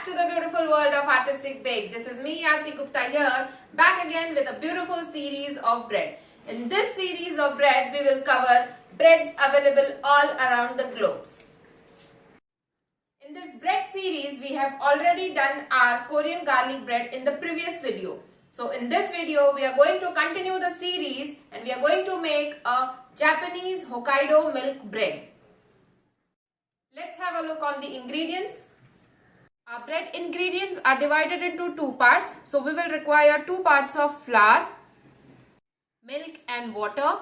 back to the beautiful world of artistic bake. This is me, Aarti Gupta here, back again with a beautiful series of bread. In this series of bread, we will cover breads available all around the globe. In this bread series, we have already done our Korean garlic bread in the previous video. So in this video, we are going to continue the series and we are going to make a Japanese Hokkaido milk bread. Let's have a look on the ingredients. Our bread ingredients are divided into two parts. So we will require 2 parts of flour, milk and water,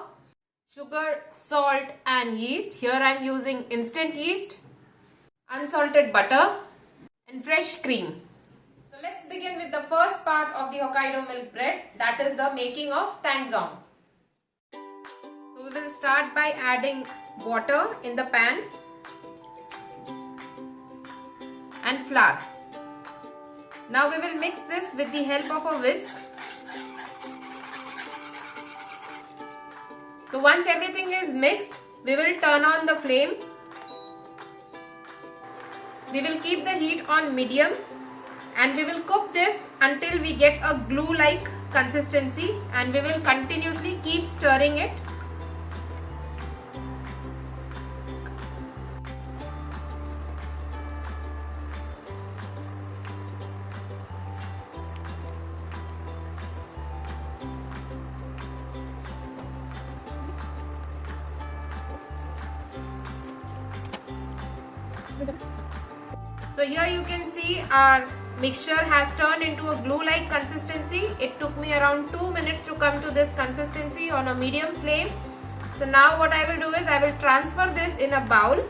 sugar, salt and yeast. Here I am using instant yeast, unsalted butter and fresh cream. So let's begin with the first part of the Hokkaido milk bread, that is the making of tangzhong. So we will start by adding water in the pan and flour. Now we will mix this with the help of a whisk. So once everything is mixed, we will turn on the flame. We will keep the heat on medium and we will cook this until we get a glue-like consistency, and we will continuously keep stirring it. So here you can see our mixture has turned into a glue-like consistency. It took me around 2 minutes to come to this consistency on a medium flame. So now what I will do is I will transfer this in a bowl.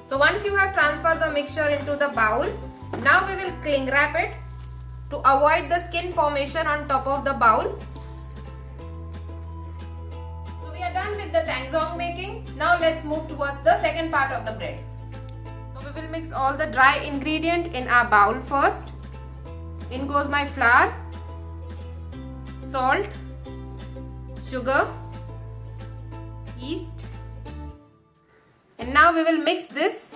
So once you have transferred the mixture into the bowl, now we will cling wrap it to avoid the skin formation on top of the bowl. Done with the tangzhong making. Now let's move towards the second part of the bread. So we will mix all the dry ingredient in our bowl first. In goes my flour, salt, sugar, yeast, and now we will mix this.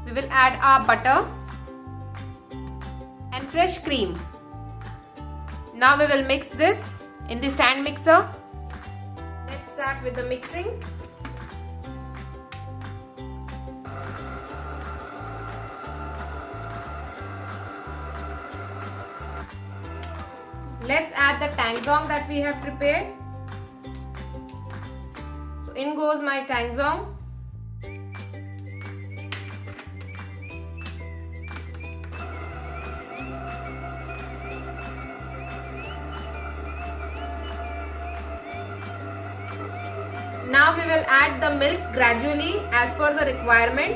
We will add our butter and fresh cream. Now we will mix this in the stand mixer. Start with the mixing. Let's add the tangzhong that we have prepared. So in goes my tangzhong. Now we will add the milk gradually as per the requirement.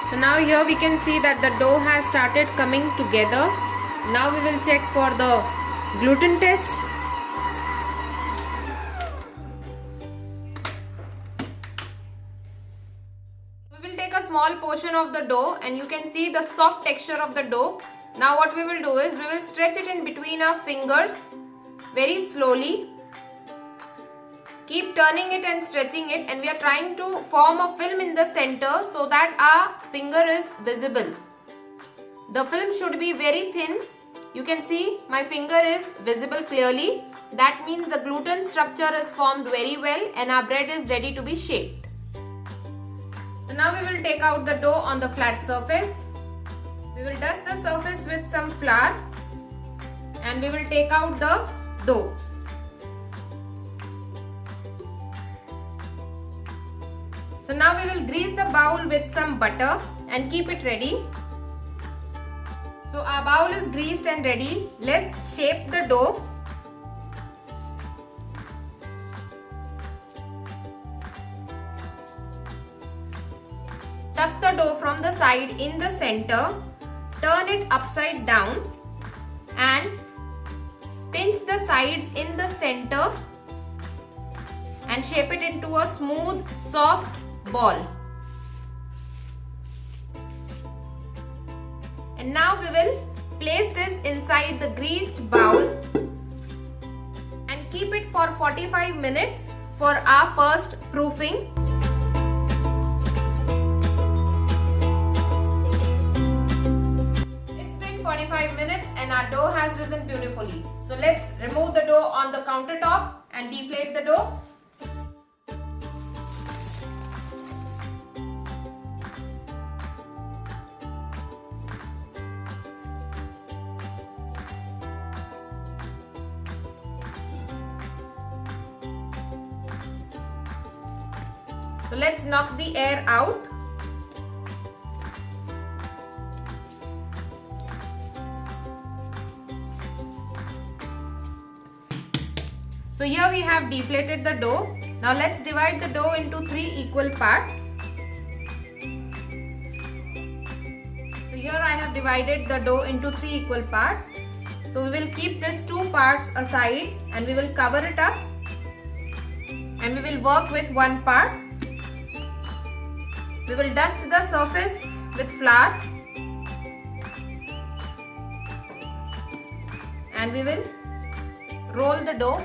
So now here we can see that the dough has started coming together. Now we will check for the gluten test. We will take a small portion of the dough and you can see the soft texture of the dough. Now what we will do is we will stretch it in between our fingers very slowly. Keep turning it and stretching it, and we are trying to form a film in the center so that our finger is visible. The film should be very thin. You can see my finger is visible clearly. That means the gluten structure is formed very well and our bread is ready to be shaped. So now we will take out the dough on the flat surface. We will dust the surface with some flour and we will take out the dough. So now we will grease the bowl with some butter and keep it ready. So our bowl is greased and ready. Let's shape the dough. tuck the dough from the side in the center, turn it upside down and pinch the sides in the center and shape it into a smooth, soft ball. And now we will place this inside the greased bowl and keep it for 45 minutes for our first proofing. It's been 45 minutes and our dough has risen beautifully. So let's remove the dough on the countertop and deflate the dough. So let's knock the air out. So here we have deflated the dough. Now let's divide the dough into 3 equal parts. So here I have divided the dough into 3 equal parts. So we will keep these 2 parts aside and we will cover it up. And we will work with 1 part. We will dust the surface with flour and we will roll the dough.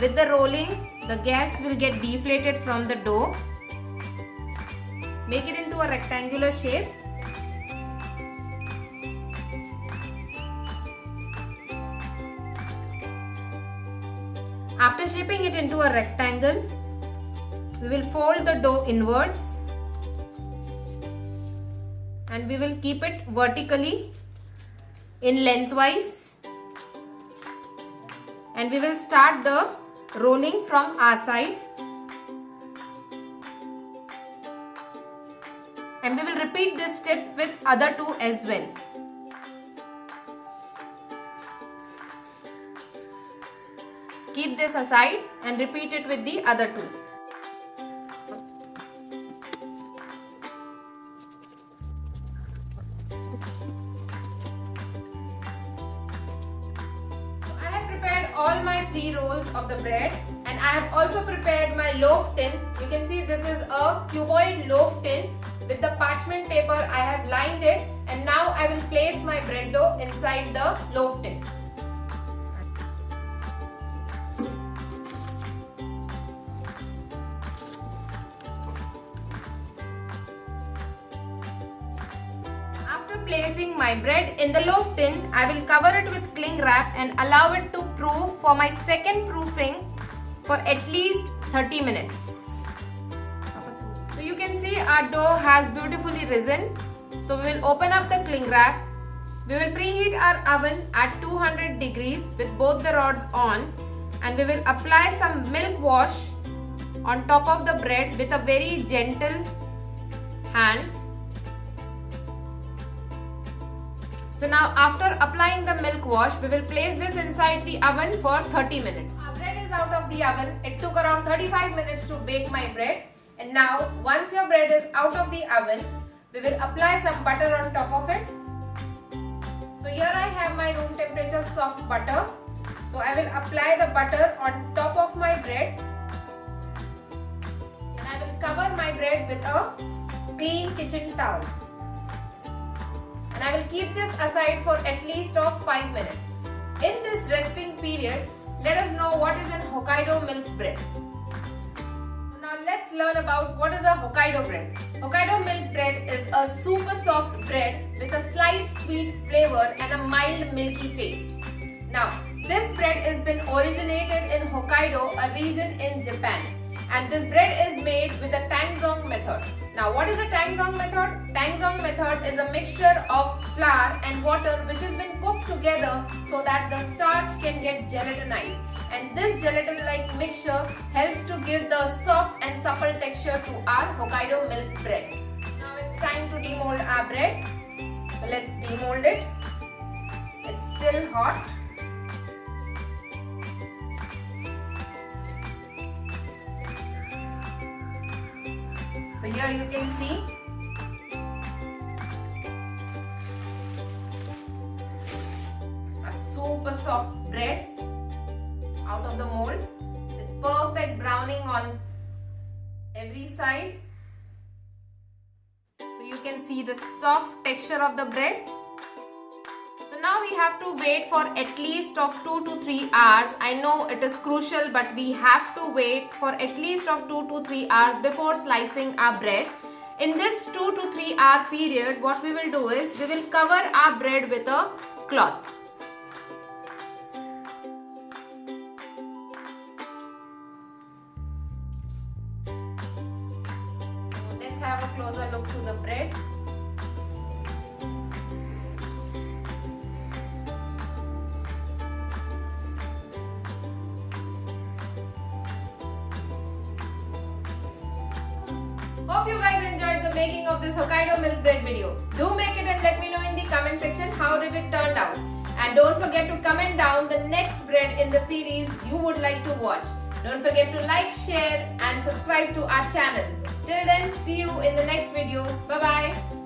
With the rolling, the gas will get deflated from the dough. Make it into a rectangular shape. After shaping it into a rectangle, we will fold the dough inwards and we will keep it vertically in lengthwise, and we will start the rolling from our side and we will repeat this step with other 2 as well. Keep this aside and repeat it with the other 2. So I have prepared all my 3 rolls of the bread and I have also prepared my loaf tin. You can see this is a cuboid loaf tin. With the parchment paper I have lined it and now I will place my bread dough inside the loaf tin. Placing my bread in the loaf tin, I will cover it with cling wrap and allow it to proof for my second proofing for at least 30 minutes. So you can see our dough has beautifully risen. So we will open up the cling wrap. We will preheat our oven at 200 degrees with both the rods on and we will apply some milk wash on top of the bread with a very gentle hands. So now after applying the milk wash, we will place this inside the oven for 30 minutes. Our bread is out of the oven. It took around 35 minutes to bake my bread. And now once your bread is out of the oven, we will apply some butter on top of it. So here I have my room temperature soft butter. So I will apply the butter on top of my bread. And I will cover my bread with a clean kitchen towel. And I will keep this aside for at least 5 minutes. In this resting period, let us know what is an Hokkaido milk bread. So now let's learn about what is a Hokkaido bread. Hokkaido milk bread is a super soft bread with a slight sweet flavor and a mild milky taste. Now, this bread has been originated in Hokkaido, a region in Japan. And this bread is made with the tangzhong method. Now what is the tangzhong method? Tangzhong method is a mixture of flour and water which has been cooked together so that the starch can get gelatinized. And this gelatin-like mixture helps to give the soft and supple texture to our Hokkaido milk bread. Now it's time to demold our bread. So let's demold it. It's still hot. So here you can see a super soft bread out of the mold with perfect browning on every side. So you can see the soft texture of the bread. So now we have to wait for at least of 2 to 3 hours. I know it is crucial, but we have to wait for at least of 2 to 3 hours before slicing our bread. In this 2 to 3 hour period, what we will do is we will cover our bread with a cloth. So let's have a closer look to the bread. Hope you guys enjoyed the making of this Hokkaido milk bread video. Do make it and let me know in the comment section how did it turn out. And don't forget to comment down the next bread in the series you would like to watch. Don't forget to like, share and subscribe to our channel. Till then, see you in the next video. Bye bye.